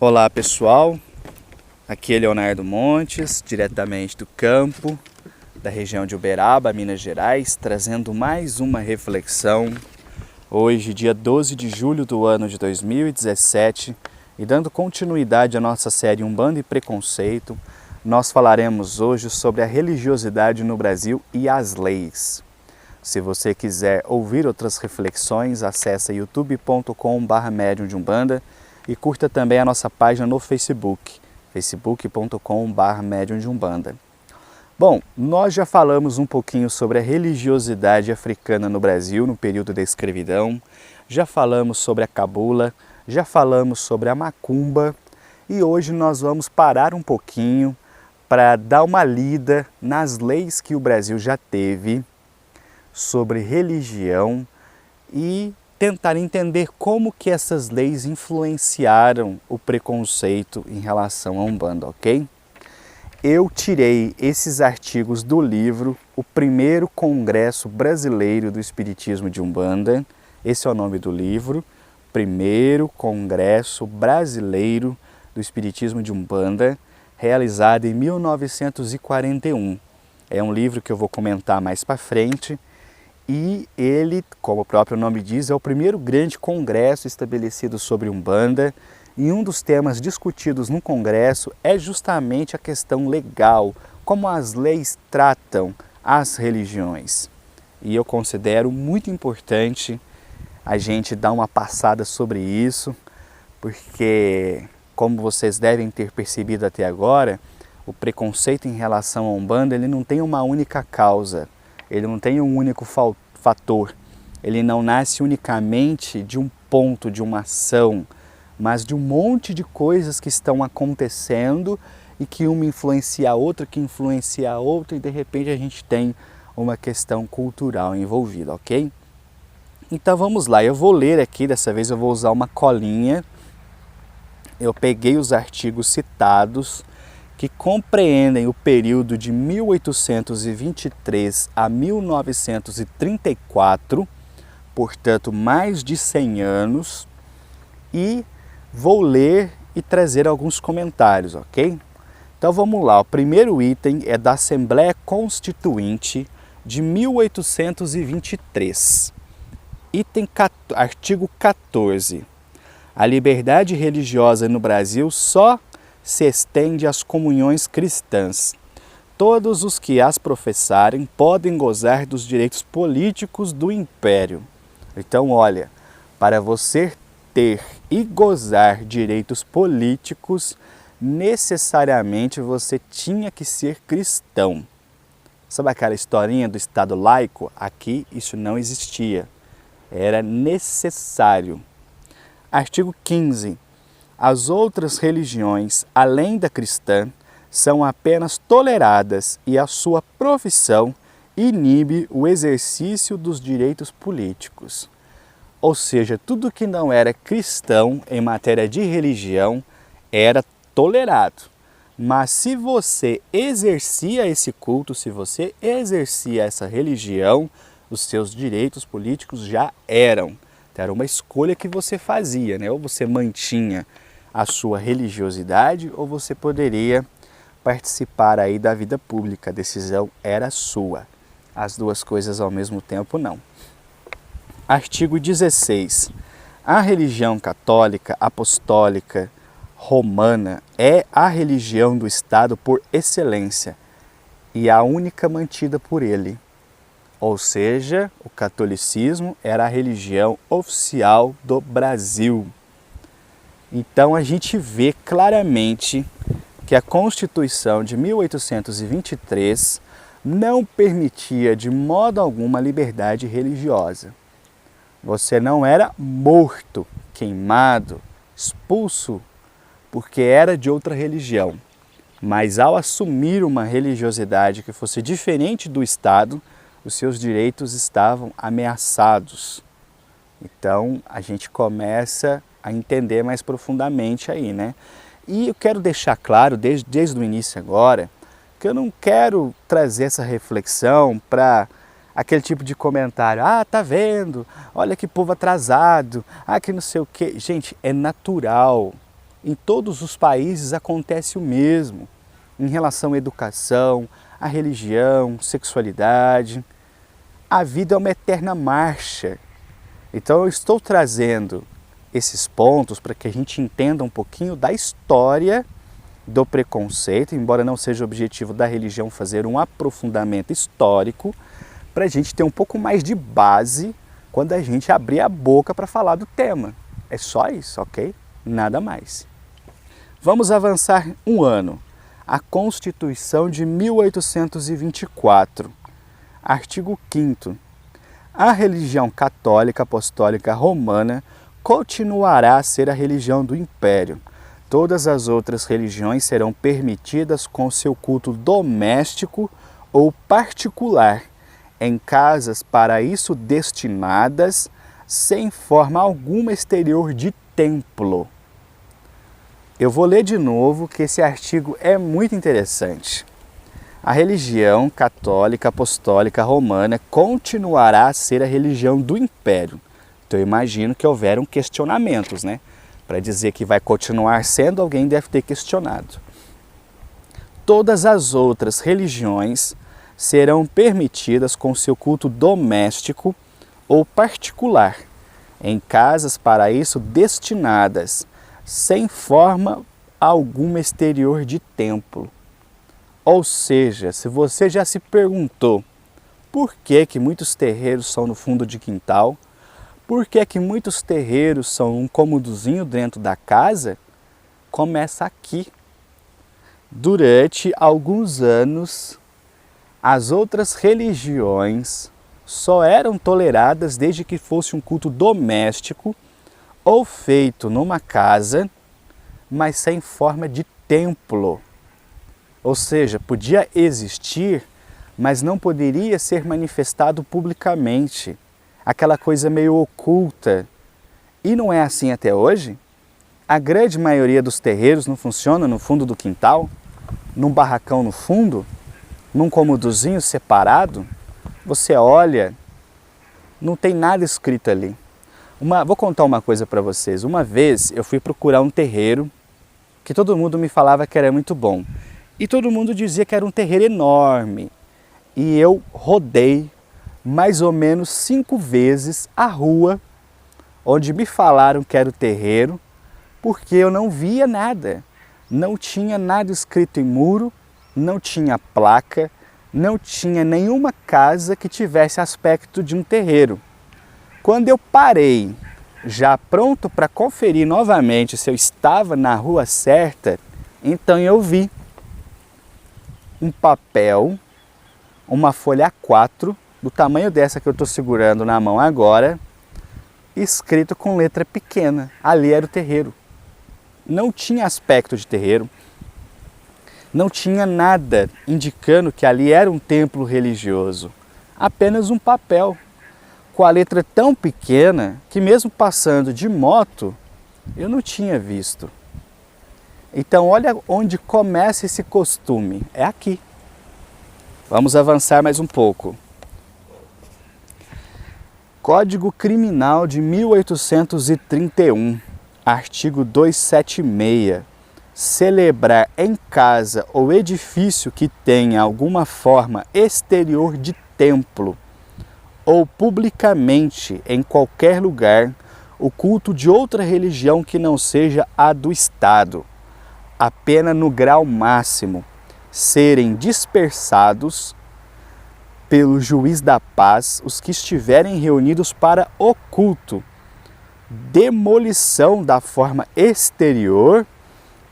Olá pessoal, aqui é Leonardo Montes, diretamente do campo, da região de Uberaba, Minas Gerais, trazendo mais uma reflexão. Hoje, dia 12 de julho do ano de 2017, e dando continuidade à nossa série Umbanda e Preconceito, nós falaremos hoje sobre a religiosidade no Brasil e as leis. Se você quiser ouvir outras reflexões, acesse youtube.com/mediumdeumbanda e curta também a nossa página no Facebook, facebook.com/mediumdeumbanda. Bom, nós já falamos um pouquinho sobre a religiosidade africana no Brasil no período da escravidão, já falamos sobre a cabula, já falamos sobre a macumba e hoje nós vamos parar um pouquinho para dar uma lida nas leis que o Brasil já teve sobre religião e tentar entender como que essas leis influenciaram o preconceito em relação à Umbanda, ok? Eu tirei esses artigos do livro O Primeiro Congresso Brasileiro do Espiritismo de Umbanda. Esse é o nome do livro, Primeiro Congresso Brasileiro do Espiritismo de Umbanda, realizado em 1941. É um livro que eu vou comentar mais para frente. E ele, como o próprio nome diz, é o primeiro grande congresso estabelecido sobre Umbanda. E um dos temas discutidos no congresso é justamente a questão legal, como as leis tratam as religiões. E eu considero muito importante a gente dar uma passada sobre isso, porque, como vocês devem ter percebido até agora, o preconceito em relação à Umbanda ele não tem uma única causa. Ele não tem um único fator, ele não nasce unicamente de um ponto, de uma ação, mas de um monte de coisas que estão acontecendo e que uma influencia a outra, que influencia a outra e de repente a gente tem uma questão cultural envolvida, ok? Então vamos lá, eu vou ler aqui, dessa vez eu vou usar uma colinha, eu peguei os artigos citados que compreendem o período de 1823 a 1934, portanto mais de 100 anos, e vou ler e trazer alguns comentários, ok? Então vamos lá, o primeiro item é da Assembleia Constituinte de 1823, artigo 14. A liberdade religiosa no Brasil só se estende às comunhões cristãs. Todos os que as professarem podem gozar dos direitos políticos do império. Então, olha, para você ter e gozar direitos políticos, necessariamente você tinha que ser cristão. Sabe aquela historinha do Estado laico? Aqui isso não existia. Era necessário. Artigo 15. As outras religiões, além da cristã, são apenas toleradas e a sua profissão inibe o exercício dos direitos políticos. Ou seja, tudo que não era cristão em matéria de religião era tolerado. Mas se você exercia esse culto, se você exercia essa religião, os seus direitos políticos já eram. Então, era uma escolha que você fazia, né? Ou você mantinha a sua religiosidade ou você poderia participar aí da vida pública, a decisão era sua. As duas coisas ao mesmo tempo não. Artigo 16. A religião católica, apostólica, romana é a religião do Estado por excelência e a única mantida por ele. Ou seja, o catolicismo era a religião oficial do Brasil. Então a gente vê claramente que a Constituição de 1823 não permitia de modo algum a liberdade religiosa. Você não era morto, queimado, expulso, porque era de outra religião. Mas ao assumir uma religiosidade que fosse diferente do Estado, os seus direitos estavam ameaçados. Então a gente começa a entender mais profundamente aí, né? E eu quero deixar claro, desde o início agora, que eu não quero trazer essa reflexão para aquele tipo de comentário, ah, tá vendo, olha que povo atrasado, ah, que não sei o quê. Gente, é natural, em todos os países acontece o mesmo, em relação à educação, à religião, sexualidade. A vida é uma eterna marcha. Então eu estou trazendo esses pontos para que a gente entenda um pouquinho da história do preconceito, embora não seja o objetivo da religião fazer um aprofundamento histórico, para a gente ter um pouco mais de base quando a gente abrir a boca para falar do tema. É só isso, ok? Nada mais. Vamos avançar um ano. A Constituição de 1824, artigo 5º. A religião católica apostólica romana continuará a ser a religião do Império. Todas as outras religiões serão permitidas com seu culto doméstico ou particular, em casas para isso destinadas, sem forma alguma exterior de templo. Eu vou ler de novo que esse artigo é muito interessante. A religião católica apostólica romana continuará a ser a religião do Império. Então eu imagino que houveram questionamentos, né? Para dizer que vai continuar sendo, alguém deve ter questionado. Todas as outras religiões serão permitidas com seu culto doméstico ou particular, em casas para isso destinadas, sem forma alguma exterior de templo. Ou seja, se você já se perguntou por que muitos terreiros são no fundo de quintal, por que muitos terreiros são um cômodozinho dentro da casa, começa aqui. Durante alguns anos, as outras religiões só eram toleradas desde que fosse um culto doméstico ou feito numa casa, mas sem forma de templo. Ou seja, podia existir, mas não poderia ser manifestado publicamente. Aquela coisa meio oculta. E não é assim até hoje? A grande maioria dos terreiros não funciona no fundo do quintal, num barracão no fundo, num cômodozinho separado. Você olha, não tem nada escrito ali. Vou contar uma coisa para vocês. Uma vez eu fui procurar um terreiro que todo mundo me falava que era muito bom. E todo mundo dizia que era um terreiro enorme. E eu rodei mais ou menos 5 vezes a rua onde me falaram que era o terreiro, porque eu não via nada. Não tinha nada escrito em muro, não tinha placa, não tinha nenhuma casa que tivesse aspecto de um terreiro. Quando eu parei, já pronto para conferir novamente se eu estava na rua certa, então eu vi um papel, uma folha A4, do tamanho dessa que eu estou segurando na mão agora, escrito com letra pequena. Ali era o terreiro. Não tinha aspecto de terreiro, não tinha nada indicando que ali era um templo religioso. Apenas um papel, com a letra tão pequena que mesmo passando de moto, eu não tinha visto. Então olha onde começa esse costume, é aqui. Vamos avançar mais um pouco. Código Criminal de 1831, artigo 276. Celebrar em casa ou edifício que tenha alguma forma exterior de templo ou publicamente em qualquer lugar o culto de outra religião que não seja a do Estado, a pena no grau máximo serem dispersados pelo juiz da paz os que estiverem reunidos para o culto, demolição da forma exterior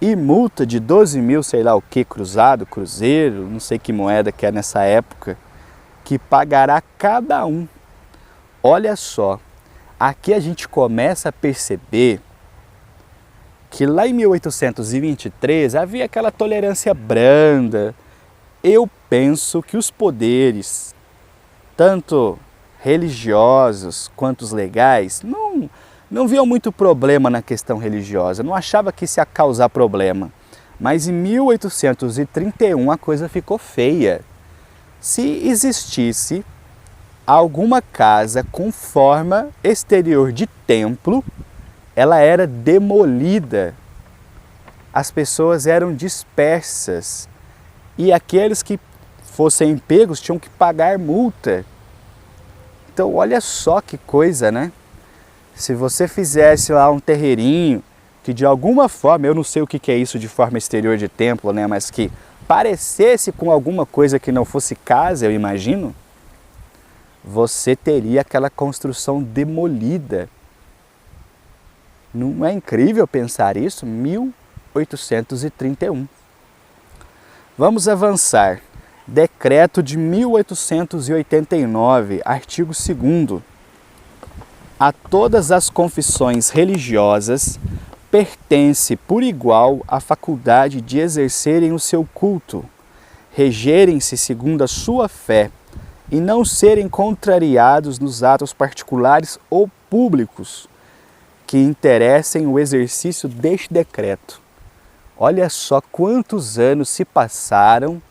e multa de 12 mil, sei lá o que, cruzado, cruzeiro, não sei que moeda que é nessa época, que pagará cada um. Olha só, aqui a gente começa a perceber que lá em 1823 havia aquela tolerância branda. Eu penso que os poderes, tanto religiosos quanto os legais, não viam muito problema na questão religiosa, não achava que isso ia causar problema. Mas em 1831 a coisa ficou feia. Se existisse alguma casa com forma exterior de templo, ela era demolida. as pessoas eram dispersas e aqueles que fossem pegos tinham que pagar multa. Então olha só que coisa, né? Se você fizesse lá um terreirinho que de alguma forma, eu não sei o que é isso de forma exterior de templo, né? Mas que parecesse com alguma coisa que não fosse casa, eu imagino, você teria aquela construção demolida. Não é incrível pensar isso? 1831. Vamos avançar. Decreto de 1889, artigo 2º. A todas as confissões religiosas pertence por igual a faculdade de exercerem o seu culto, regerem-se segundo a sua fé e não serem contrariados nos atos particulares ou públicos que interessem o exercício deste decreto. Olha só quantos anos se passaram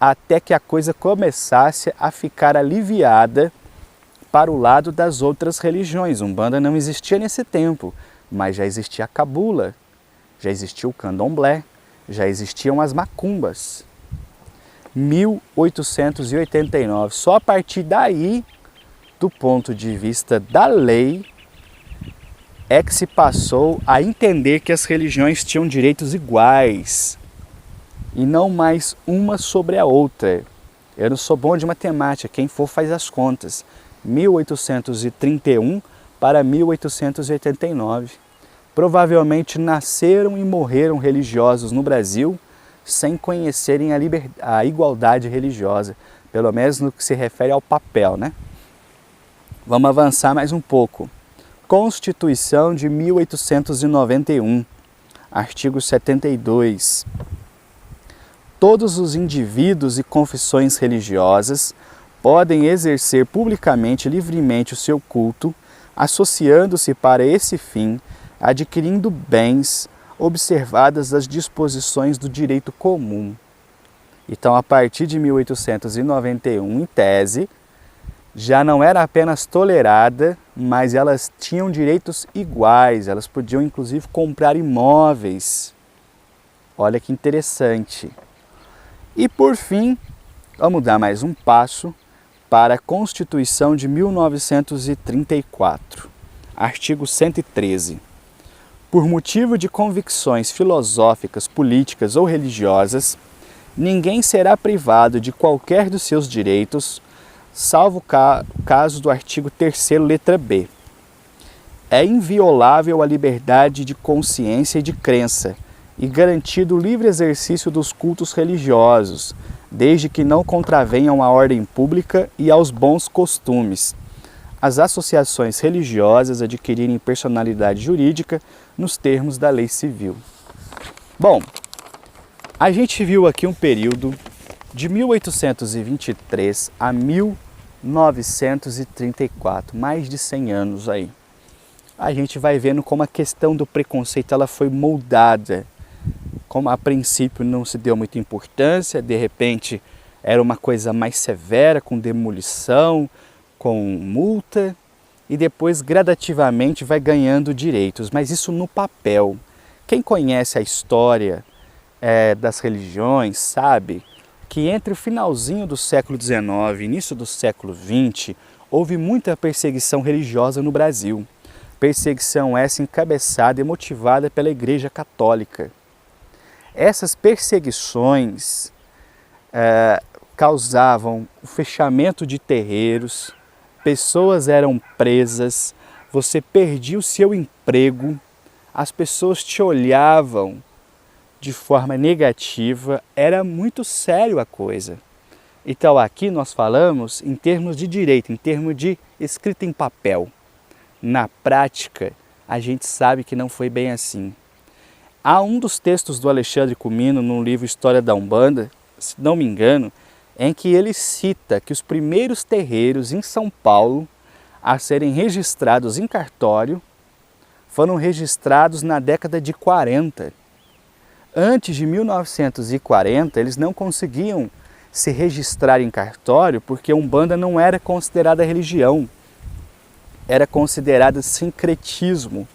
até que a coisa começasse a ficar aliviada para o lado das outras religiões. Umbanda não existia nesse tempo, mas já existia a cabula, já existia o candomblé, já existiam as macumbas. 1889. Só a partir daí, do ponto de vista da lei, é que se passou a entender que as religiões tinham direitos iguais e não mais uma sobre a outra. Eu não sou bom de matemática, quem for faz as contas. 1831 para 1889. Provavelmente nasceram e morreram religiosos no Brasil sem conhecerem a igualdade religiosa, pelo menos no que se refere ao papel, né? Vamos avançar mais um pouco. Constituição de 1891, artigo 72. Todos os indivíduos e confissões religiosas podem exercer publicamente e livremente o seu culto, associando-se para esse fim, adquirindo bens, observadas as disposições do direito comum. Então, a partir de 1891, em tese, já não era apenas tolerada, mas elas tinham direitos iguais, elas podiam inclusive comprar imóveis. Olha que interessante. E por fim, vamos dar mais um passo para a Constituição de 1934, artigo 113. Por motivo de convicções filosóficas, políticas ou religiosas, ninguém será privado de qualquer dos seus direitos, salvo o caso do artigo 3º, letra B. É inviolável a liberdade de consciência e de crença, e garantido o livre exercício dos cultos religiosos, desde que não contravenham à ordem pública e aos bons costumes. As associações religiosas adquirirem personalidade jurídica nos termos da lei civil. Bom, a gente viu aqui um período de 1823 a 1934, mais de 100 anos aí. A gente vai vendo como a questão do preconceito ela foi moldada. Como a princípio não se deu muita importância, de repente era uma coisa mais severa, com demolição, com multa, e depois gradativamente vai ganhando direitos, mas isso no papel. Quem conhece a história das religiões sabe que entre o finalzinho do século XIX e início do século XX, houve muita perseguição religiosa no Brasil. Perseguição essa encabeçada e motivada pela Igreja Católica. Essas perseguições causavam o fechamento de terreiros, pessoas eram presas, você perdia o seu emprego, as pessoas te olhavam de forma negativa, era muito sério a coisa. Então aqui nós falamos em termos de direito, em termos de escrita em papel. Na prática, a gente sabe que não foi bem assim. Há um dos textos do Alexandre Comino, no livro História da Umbanda, se não me engano, em que ele cita que os primeiros terreiros em São Paulo a serem registrados em cartório foram registrados na década de 40. Antes de 1940, eles não conseguiam se registrar em cartório porque a Umbanda não era considerada religião, era considerada sincretismo.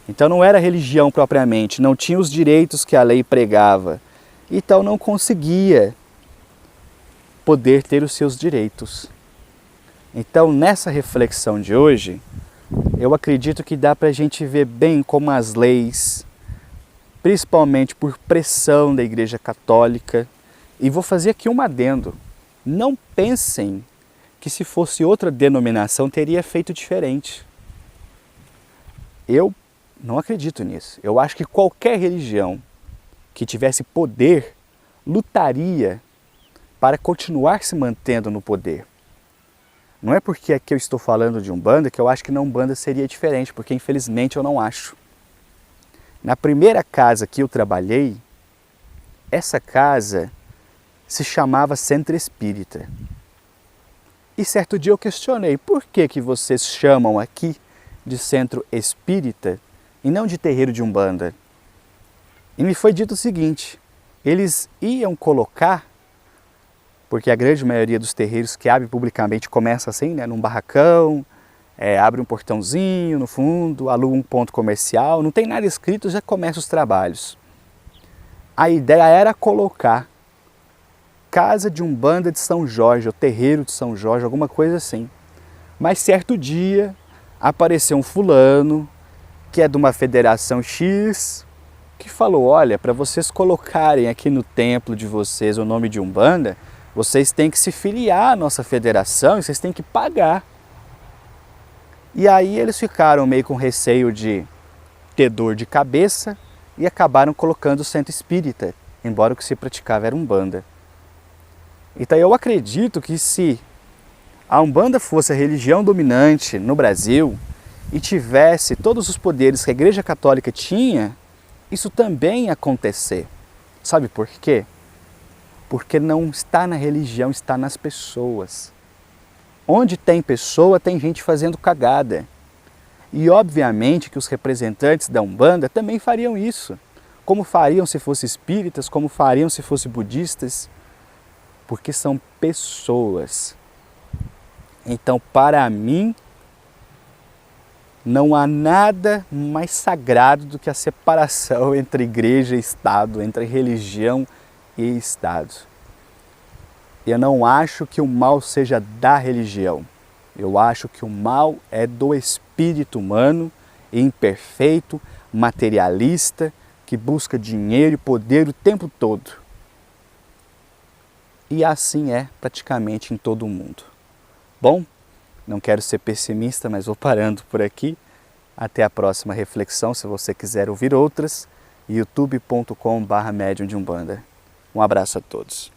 Então não era religião propriamente, não tinha os direitos que a lei pregava. Então não conseguia poder ter os seus direitos. Então nessa reflexão de hoje, eu acredito que dá para a gente ver bem como as leis, principalmente por pressão da Igreja Católica, e vou fazer aqui um adendo, não pensem que se fosse outra denominação teria feito diferente. Eu não acredito nisso. Eu acho que qualquer religião que tivesse poder lutaria para continuar se mantendo no poder. Não é porque aqui eu estou falando de Umbanda que eu acho que na Umbanda seria diferente, porque infelizmente eu não acho. Na primeira casa que eu trabalhei, essa casa se chamava Centro Espírita. E certo dia eu questionei, por que vocês chamam aqui de Centro Espírita e não de terreiro de Umbanda? E me foi dito o seguinte, eles iam colocar, porque a grande maioria dos terreiros que abrem publicamente começa assim, né, num barracão, abre um portãozinho no fundo, aluga um ponto comercial, não tem nada escrito, já começa os trabalhos. A ideia era colocar Casa de Umbanda de São Jorge, ou Terreiro de São Jorge, alguma coisa assim. Mas certo dia apareceu um fulano, que é de uma federação X, que falou, olha, para vocês colocarem aqui no templo de vocês o nome de Umbanda, vocês têm que se filiar à nossa federação e vocês têm que pagar. E aí eles ficaram meio com receio de ter dor de cabeça e acabaram colocando o Centro Espírita, embora o que se praticava era Umbanda. Então eu acredito que se a Umbanda fosse a religião dominante no Brasil e tivesse todos os poderes que a Igreja Católica tinha, isso também ia acontecer. Sabe por quê? Porque não está na religião, está nas pessoas. Onde tem pessoa, tem gente fazendo cagada. E obviamente que os representantes da Umbanda também fariam isso. Como fariam se fossem espíritas, como fariam se fossem budistas. Porque são pessoas. Então, para mim, não há nada mais sagrado do que a separação entre igreja e Estado, entre religião e Estado. Eu não acho que o mal seja da religião. Eu acho que o mal é do espírito humano, imperfeito, materialista, que busca dinheiro e poder o tempo todo. E assim é praticamente em todo o mundo. Bom, não quero ser pessimista, mas vou parando por aqui. Até a próxima reflexão, se você quiser ouvir outras, youtube.com/medium de Umbanda. Um abraço a todos.